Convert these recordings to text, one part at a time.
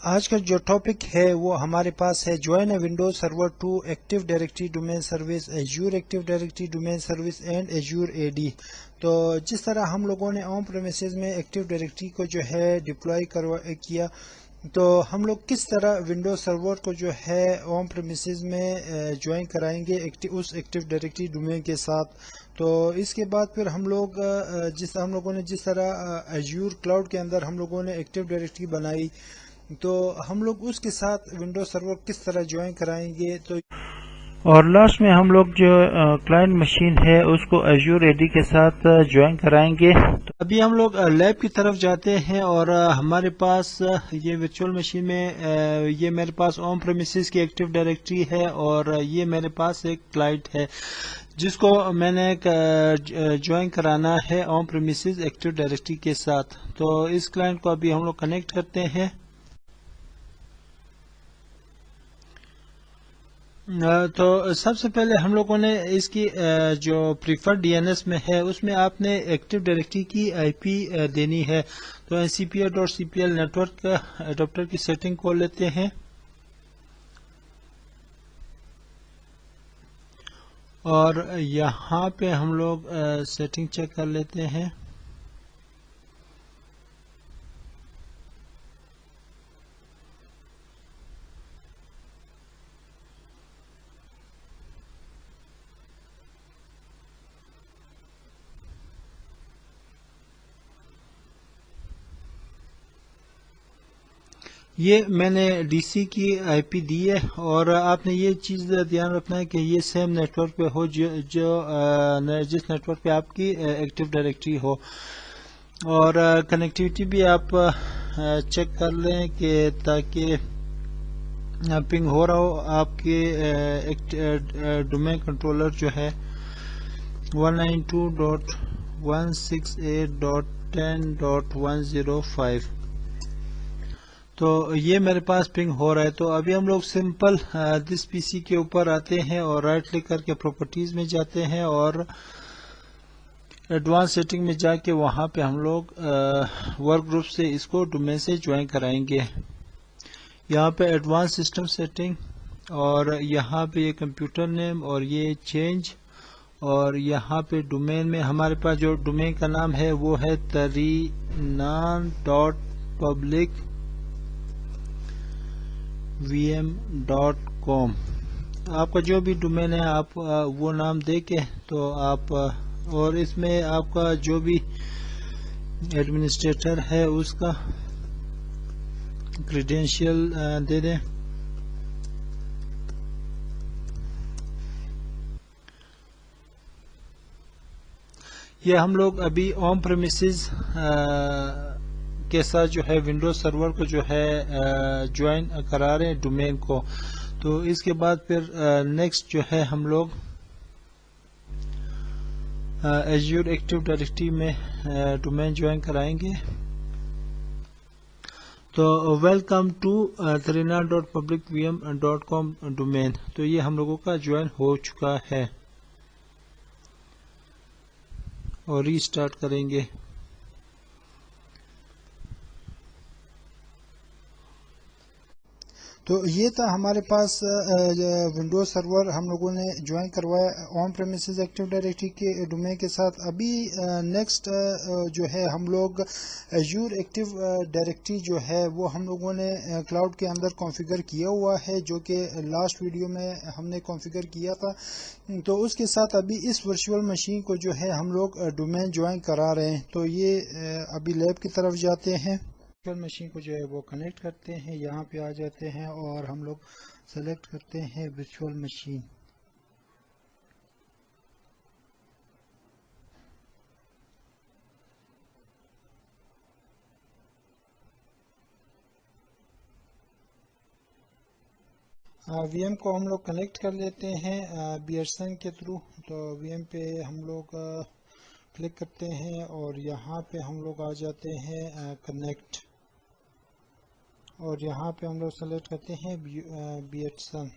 آج کا جو ٹاپک ہے وہ ہمارے پاس ہے join a Windows server to Active Directory domain service Azure Active Directory domain service and Azure A D. تو جس طرح ہم لوگوں نے آن پریمیسز میں ایکٹیو ڈائریکٹری کو جو ہے ڈپلائی کیا، تو ہم لوگ کس طرح ونڈوز سرور کو جو ہے آن پریمیسز میں جوائن کرائیں گے اس ایکٹیو ڈائریکٹری ڈومین کے ساتھ. تو اس کے بعد پھر ہم لوگوں نے جس طرح ایزیور کلاؤڈ کے اندر ہم لوگوں نے ایکٹیو ڈائریکٹری بنائی، تو ہم لوگ اس کے ساتھ ونڈوز سرور کس طرح جوائن کرائیں گے. تو اور لاسٹ میں ہم لوگ جو کلائنٹ مشین ہے اس کو ایزیور اے ڈی کے ساتھ جوائن کرائیں گے. تو ابھی ہم لوگ لیب کی طرف جاتے ہیں اور ہمارے پاس یہ ورچوئل مشین میں یہ میرے پاس آن پریمیسز کی ایکٹیو ڈائریکٹری ہے اور یہ میرے پاس ایک کلائنٹ ہے جس کو میں نے جوائن کرانا ہے آن پریمیسز ایکٹیو ڈائریکٹری کے ساتھ. تو اس کلائنٹ کو ابھی ہم لوگ کنیکٹ کرتے ہیں. تو سب سے پہلے ہم لوگوں نے اس کی جو پریفرڈ ڈی این ایس میں ہے اس میں آپ نے ایکٹیو ڈائریکٹری کی آئی پی دینی ہے. تو N C P L dot C P L network adapter کی سیٹنگ کو لیتے ہیں اور یہاں پہ ہم لوگ سیٹنگ چیک کر لیتے ہیں. یہ میں نے ڈی سی کی آئی پی دی ہے اور آپ نے یہ چیز دھیان رکھنا ہے کہ یہ سیم نیٹ ورک پہ ہو جس نیٹ ورک پہ آپ کی ایکٹیو ڈائریکٹری ہو. اور کنیکٹیوٹی بھی آپ چیک کر لیں کہ تاکہ پنگ ہو رہا ہو. آپ کے ڈومین کنٹرولر جو ہے 192.168.10.105 تو یہ میرے پاس پنگ ہو رہا ہے. تو ابھی ہم لوگ سمپل دس پی سی کے اوپر آتے ہیں اور رائٹ کلک کر کے پراپرٹیز میں جاتے ہیں اور ایڈوانس سیٹنگ میں جا کے وہاں پہ ہم لوگ ورک گروپ سے اس کو ڈومین سے جوائن کرائیں گے. یہاں پہ ایڈوانس سسٹم سیٹنگ اور یہاں پہ یہ کمپیوٹر نیم اور یہ چینج اور یہاں پہ ڈومین میں ہمارے پاس جو ڈومین کا نام ہے وہ ہے tarinan.public vm.com. آپ کا جو بھی ڈومین ہے آپ وہ نام دے کے تو آپ اور اس میں آپ کا جو بھی ایڈمنسٹریٹر ہے اس کا کریڈینشیل دے دیں. یہ ہم لوگ ابھی آن پریمیسز کے ساتھ جو ہے ونڈوز سرور کو جو ہے جوائن کرا رہے ہیں ڈومین کو. تو اس کے بعد پھر نیکسٹ جو ہے ہم لوگ ایزیور ایکٹیو ڈائریکٹری میں ڈومین جوائن کرائیں گے. تو ویلکم ٹو tarinan.publicvm.com ڈومین. تو یہ ہم لوگوں کا جوائن ہو چکا ہے اور ری اسٹارٹ کریں گے. تو یہ تھا ہمارے پاس ونڈوز سرور ہم لوگوں نے جوائن کروایا آن پریمیسز ایکٹیو ڈائریکٹری کے ڈومین کے ساتھ. ابھی نیکسٹ جو ہے ہم لوگ ایزیور ایکٹیو ڈائریکٹری جو ہے وہ ہم لوگوں نے کلاؤڈ کے اندر کانفیگر کیا ہوا ہے جو کہ لاسٹ ویڈیو میں ہم نے کانفیگر کیا تھا. تو اس کے ساتھ ابھی اس ورچوئل مشین کو جو ہے ہم لوگ ڈومین جوائن کرا رہے ہیں. تو یہ ابھی لیب کی طرف جاتے ہیں، ورچوئل مشین کو جو ہے وہ کنیکٹ کرتے ہیں، یہاں پہ آ جاتے ہیں اور ہم لوگ سلیکٹ کرتے ہیں ورچوئل مشین. وی ایم کو ہم لوگ کنیکٹ کر لیتے ہیں بی ایس این کے تھرو. تو وی ایم پہ ہم لوگ کلک کرتے ہیں اور یہاں پہ ہم لوگ آ جاتے ہیں کنیکٹ اور یہاں پہ ہم لوگ سلیکٹ کرتے ہیں بی ایس این.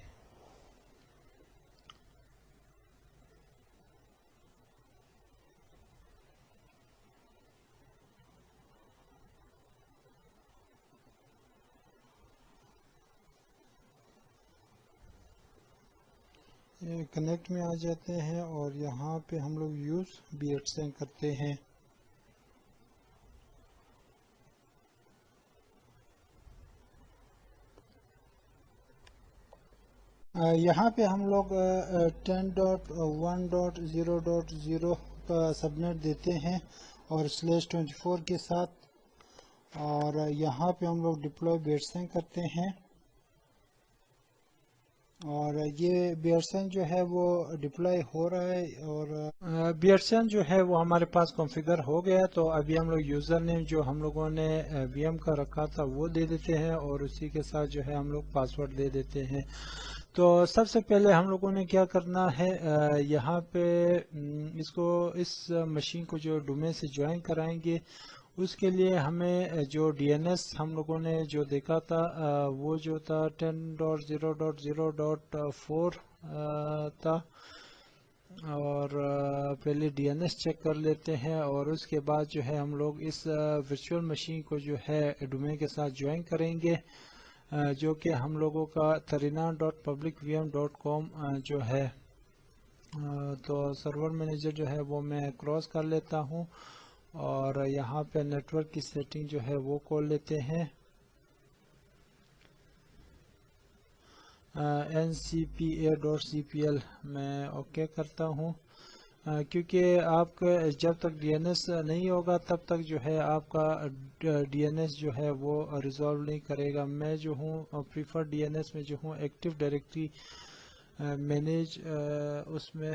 کنیکٹ میں آ جاتے ہیں اور یہاں پہ ہم لوگ یوز بی ایڈسینس کرتے ہیں. یہاں پہ ہم لوگ 10.1.0.0 کا سبنیٹ دیتے ہیں اور /24 کے ساتھ, اور یہاں پہ ہم لوگ ڈپلوائے بیٹسن کرتے ہیں. اور یہ بیٹسن جو ہے وہ ڈپلوائے ہو رہا ہے, اور بیٹسن جو ہے وہ ہمارے پاس کنفیگر ہو گیا. تو ابھی ہم لوگ یوزر نیم جو ہم لوگوں نے وی ایم کا رکھا تھا وہ دے دیتے ہیں, اور اسی کے ساتھ جو ہے ہم لوگ پاسورڈ دے دیتے ہیں. تو سب سے پہلے ہم لوگوں نے کیا کرنا ہے, یہاں پہ اس مشین کو جو ڈومین سے جوائن کرائیں گے, اس کے لیے ہمیں جو ڈی این ایس ہم لوگوں نے جو دیکھا تھا وہ جو تھا 10.0.0.4 تھا, اور پہلے ڈی این ایس چیک کر لیتے ہیں. اور اس کے بعد جو ہے ہم لوگ اس ورچوئل مشین کو جو ہے ڈومین کے ساتھ جوائن کریں گے, جو کہ ہم لوگوں کا tarina.publicvm.com جو ہے. تو سرور مینیجر جو ہے وہ میں کراس کر لیتا ہوں, اور یہاں پہ نیٹورک کی سیٹنگ جو ہے وہ کھول لیتے ہیں. ncpa.cpl میں اوکے کرتا ہوں, کیونکہ آپ کا جب تک ڈی این ایس نہیں ہوگا تب تک جو ہے آپ کا ڈی این ایس جو ہے وہ ریزالو نہیں کرے گا. میں جو ہوں پریفر ڈی این ایس میں جو ہوں ایکٹیو ڈائریکٹری مینیج, اس میں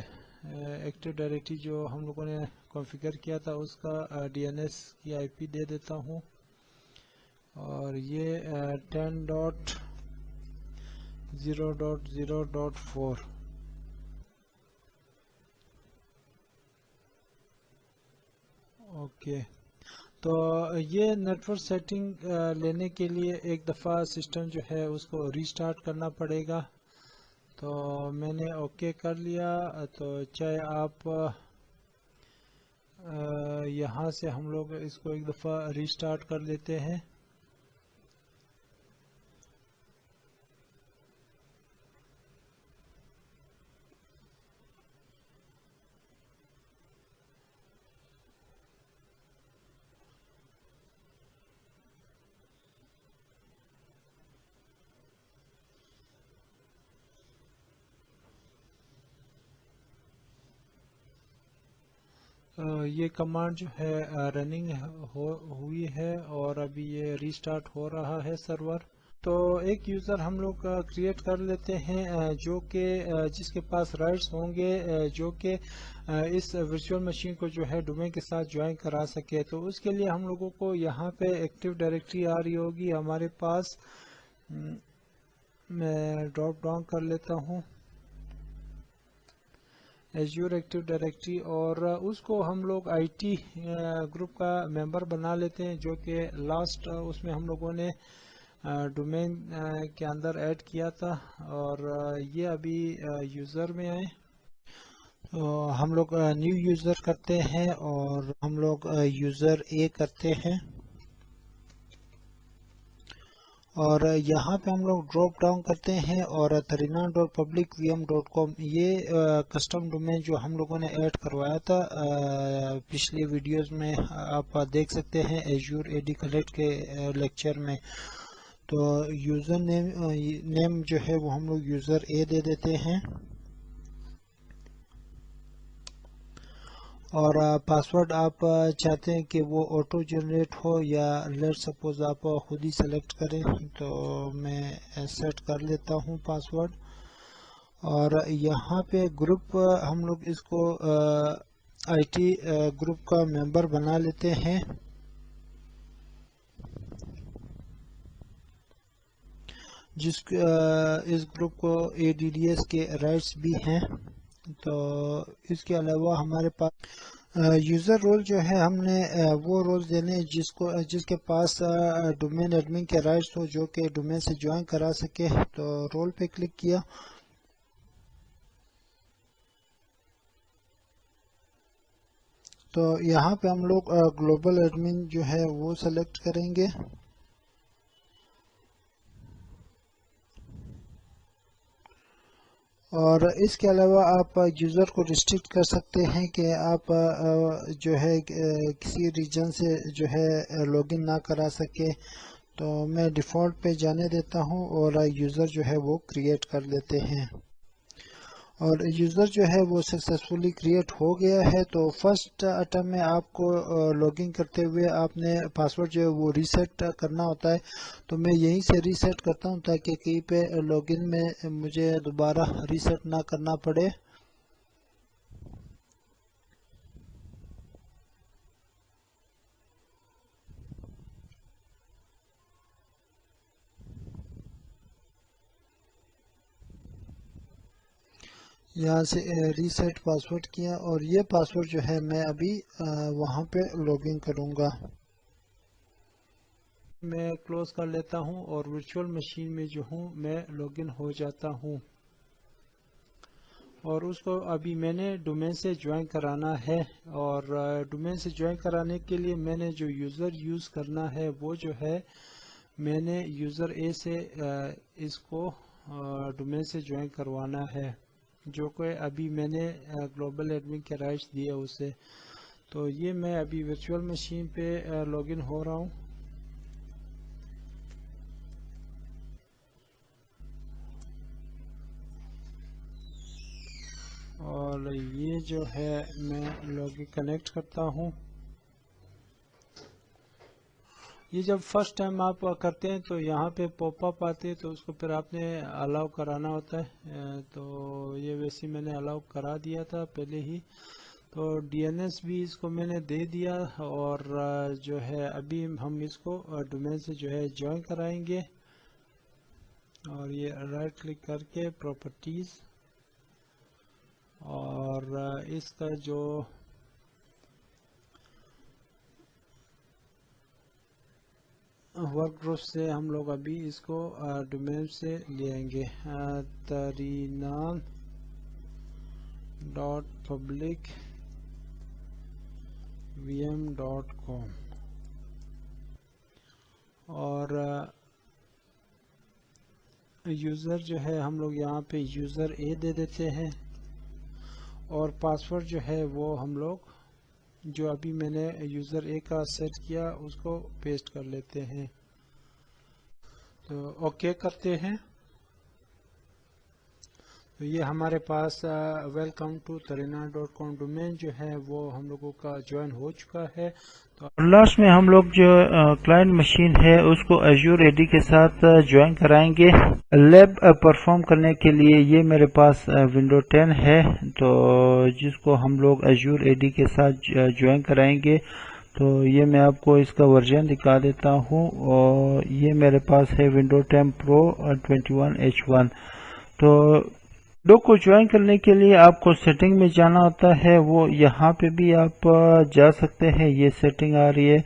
ایکٹیو ڈائریکٹری جو ہم لوگوں نے کنفیگر کیا تھا اس کا ڈی این ایس کی آئی پی دے دیتا ہوں, اور یہ 10.0.0.4. اوکے, تو یہ نیٹورک سیٹنگ لینے کے لیے ایک دفعہ سسٹم جو ہے اس کو ریسٹارٹ کرنا پڑے گا. تو میں نے اوکے کر لیا. تو چاہے آپ یہاں سے ہم لوگ اس کو ایک دفعہ ریسٹارٹ کر لیتے ہیں. یہ کمانڈ جو ہے رننگ ہوئی ہے, اور ابھی یہ ریسٹارٹ ہو رہا ہے سرور. تو ایک یوزر ہم لوگ کریٹ کر لیتے ہیں جو کہ جس کے پاس رائٹس ہوں گے, جو کہ اس ورچوئل مشین کو جو ہے ڈومین کے ساتھ جوائن کرا سکے. تو اس کے لیے ہم لوگوں کو یہاں پہ ایکٹیو ڈائریکٹری آ رہی ہوگی ہمارے پاس. میں ڈراپ ڈاؤن کر لیتا ہوں ایزیور ایکٹیو ڈائریکٹری, اور اس کو ہم لوگ آئی ٹی گروپ کا ممبر بنا لیتے ہیں, جو کہ لاسٹ اس میں ہم لوگوں نے ڈومین کے اندر ایڈ کیا تھا. اور یہ ابھی یوزر میں آئے, ہم لوگ نیو یوزر کرتے ہیں, اور ہم لوگ یوزر اے کرتے ہیں, اور یہاں پہ ہم لوگ ڈراپ ڈاؤن کرتے ہیں, اور tarina.publicvm.com یہ کسٹم ڈومین جو ہم لوگوں نے ایڈ کروایا تھا پچھلی ویڈیوز میں آپ دیکھ سکتے ہیں ایزیور اے ڈی کلیکٹ کے لیکچر میں. تو یوزر نیم جو ہے وہ ہم لوگ یوزر اے دے دیتے ہیں, اور پاسورڈ آپ چاہتے ہیں کہ وہ آٹو جنریٹ ہو یا لیٹ سپوز آپ خود ہی سلیکٹ کریں. تو میں سیٹ کر لیتا ہوں پاسورڈ, اور یہاں پہ گروپ ہم لوگ اس کو آئی ٹی گروپ کا ممبر بنا لیتے ہیں, اس گروپ کو ADDS کے رائٹس بھی ہیں. تو اس کے علاوہ ہمارے پاس یوزر رول جو ہے ہم نے وہ رول دینے جس کے پاس ڈومین ایڈمن کے رائٹس ہو, جو کہ ڈومین سے جوائن کرا سکے. تو رول پہ کلک کیا, تو یہاں پہ ہم لوگ گلوبل ایڈمن جو ہے وہ سلیکٹ کریں گے, اور اس کے علاوہ آپ یوزر کو ریسٹرکٹ کر سکتے ہیں کہ آپ جو ہے کسی ریجن سے جو ہے لاگ ان نہ کرا سکے. تو میں ڈیفالٹ پہ جانے دیتا ہوں اور یوزر جو ہے وہ کریٹ کر لیتے ہیں. اور یوزر جو ہے وہ سکسیسفلی کریٹ ہو گیا ہے. تو فرسٹ اٹمپٹ میں آپ کو لاگ ان کرتے ہوئے آپ نے پاسورڈ جو ہے وہ ریسیٹ کرنا ہوتا ہے. تو میں یہیں سے ریسیٹ کرتا ہوں تاکہ کہیں پہ لاگ ان میں مجھے دوبارہ ریسیٹ نہ کرنا پڑے. یہاں سے ریسیٹ پاسورڈ کیا اور یہ پاسورڈ جو ہے میں ابھی وہاں پہ لاگ ان کروں گا. میں کلوز کر لیتا ہوں اور ورچوئل مشین میں جو ہوں میں لاگ ان ہو جاتا ہوں. اور اس کو ابھی میں نے ڈومین سے جوائن کرانا ہے. اور ڈومین سے جوائن کرانے کے لیے میں نے جو یوزر یوز کرنا ہے وہ جو ہے میں نے یوزر اے سے اس کو ڈومین سے جوائن کروانا ہے جو کہ ابھی میں نے گلوبل ایڈمن کے رائٹس دیے اسے. تو یہ میں ابھی ورچوئل مشین پہ لاگ ان ہو رہا ہوں. اور یہ جو ہے میں لاگ ان کنیکٹ کرتا ہوں. یہ جب فرسٹ ٹائم آپ کرتے ہیں تو یہاں پہ پاپ اپ آتے ہیں تو اس کو پھر آپ نے الاؤ کرانا ہوتا ہے. تو یہ ویسے میں نے الاؤ کرا دیا تھا پہلے ہی. تو ڈی این ایس بھی اس کو میں نے دے دیا. اور جو ہے ابھی ہم اس کو ڈومین سے جو ہے جوائن کرائیں گے. اور یہ رائٹ کلک کر کے پراپرٹیز اور اس کا جو ورک گروپ سے ہم لوگ ابھی اس کو ڈومین سے لے آئیں گے. ترینام ڈاٹ پبلک vm.com. اور یوزر جو ہے ہم لوگ یہاں پہ یوزر اے دے دیتے ہیں. اور پاسورڈ جو ہے وہ ہم لوگ جو ابھی میں نے یوزر اے کا سیٹ کیا اس کو پیسٹ کر لیتے ہیں. تو اوکے کرتے ہیں. تو یہ ہمارے پاس ویلکم ٹو tarina.com ڈومین جو ہے وہ ہم لوگوں کا جوائن ہو چکا ہے. تو لاسٹ میں ہم لوگ جو کلائنٹ مشین ہے اس کو ایزور اے ڈی کے ساتھ جوائن کرائیں گے. لیب پرفارم کرنے کے لیے یہ میرے پاس ونڈو 10 ہے تو جس کو ہم لوگ ایزور اے ڈی کے ساتھ جوائن کرائیں گے. تو یہ میں آپ کو اس کا ورژن دکھا دیتا ہوں. اور یہ میرے پاس ہے ونڈو 10 پرو 21H1. تو ونڈو کو جوائن کرنے کے لیے آپ کو سیٹنگ میں جانا ہوتا ہے. وہ یہاں پہ بھی آپ جا سکتے ہیں. یہ سیٹنگ آ رہی ہے.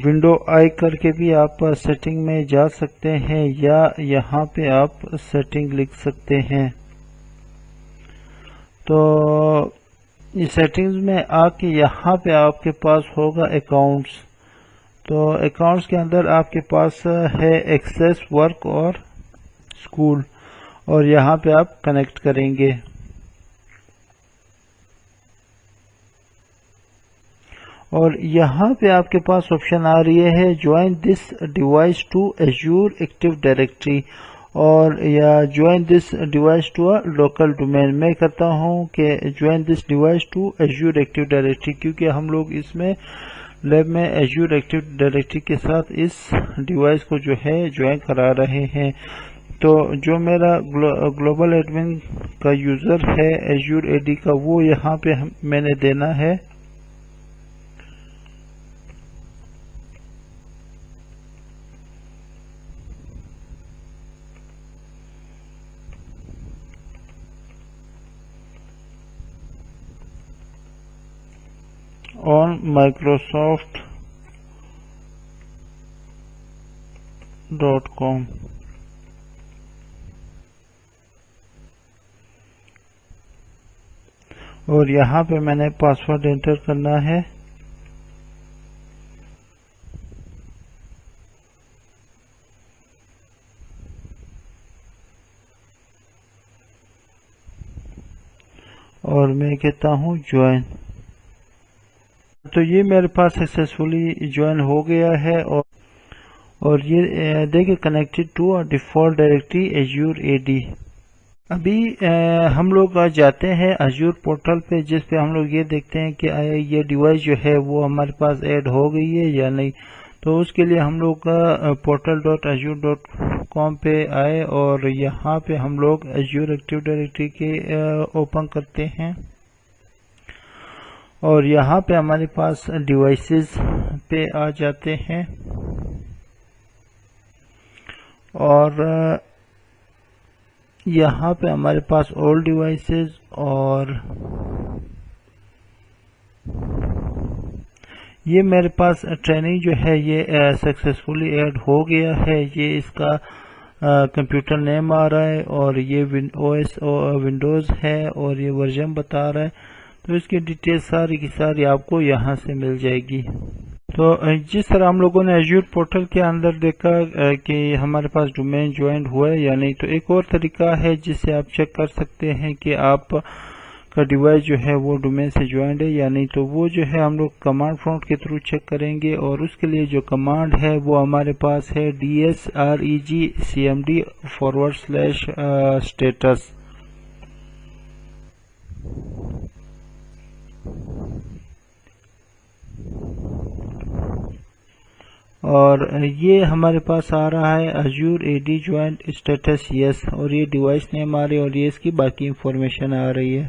ونڈو آئی کر کے بھی آپ سیٹنگ میں جا سکتے ہیں یا یہاں پہ آپ سیٹنگ لکھ سکتے ہیں. تو یہ سیٹنگز میں آ کے یہاں پہ آپ کے پاس ہوگا اکاؤنٹس. تو اکاؤنٹس کے اندر آپ کے پاس ہے ایکسیس ورک اور اسکول. اور یہاں پہ آپ کنیکٹ کریں گے. اور یہاں پہ آپ کے پاس آپشن آ رہی ہے join this device to Azure Active Directory اور یا join this device to local domain. میں کرتا ہوں کہ join this device to Azure Active Directory کیونکہ ہم لوگ اس میں لیب میں ایزور ایکٹیو ڈائریکٹری کے ساتھ اس ڈیوائس کو جو ہے جوائن کرا رہے ہیں. تو جو میرا گلوبل ایڈمن کا یوزر ہے ایزور اے ڈی کا وہ یہاں پہ میں نے دینا ہے. on microsoft.com. اور یہاں پہ میں نے پاسورڈ انٹر کرنا ہے. اور میں کہتا ہوں جوائن. تو یہ میرے پاس سکسیسفلی جوائن ہو گیا ہے اور یہ دیکھیں connected to default directory Azure AD. ابھی ہم لوگ جاتے ہیں ایزیور پورٹل پہ جس پہ ہم لوگ یہ دیکھتے ہیں کہ یہ ڈیوائس جو ہے وہ ہمارے پاس ایڈ ہو گئی ہے یا نہیں. تو اس کے لیے ہم لوگ portal.azure.com پہ آئے اور یہاں پہ ہم لوگ ایزیور ایکٹیو ڈائریکٹری کے اوپن کرتے ہیں اور یہاں پہ ہمارے پاس ڈیوائسز پہ آ جاتے ہیں اور یہاں پہ ہمارے پاس all ڈیوائسز اور یہ میرے پاس ٹریننگ جو ہے یہ سکسیسفلی ایڈ ہو گیا ہے. یہ اس کا کمپیوٹر نیم آ رہا ہے اور یہ OS ونڈوز ہے اور یہ ورژن بتا رہا ہے. تو اس کی ڈیٹیل ساری کی ساری آپ کو یہاں سے مل جائے گی. تو جس طرح ہم لوگوں نے ایزیور پورٹل کے اندر دیکھا کہ ہمارے پاس ڈومین جوائنڈ ہوا ہے یا نہیں, تو ایک اور طریقہ ہے جس سے آپ چیک کر سکتے ہیں کہ آپ کا ڈیوائس جو ہے وہ ڈومین سے جوائنڈ ہے یا نہیں. تو وہ جو ہے ہم لوگ کمانڈ پرومپٹ کے تھرو چیک کریں گے اور اس کے لیے جو کمانڈ ہے وہ ہمارے پاس ہے dsreg/cmd/status. اور یہ ہمارے پاس آ رہا ہے Azure AD joined status yes اور یہ ڈیوائس نیم آ رہی ہے اور یہ اس کی باقی انفارمیشن آ رہی ہے.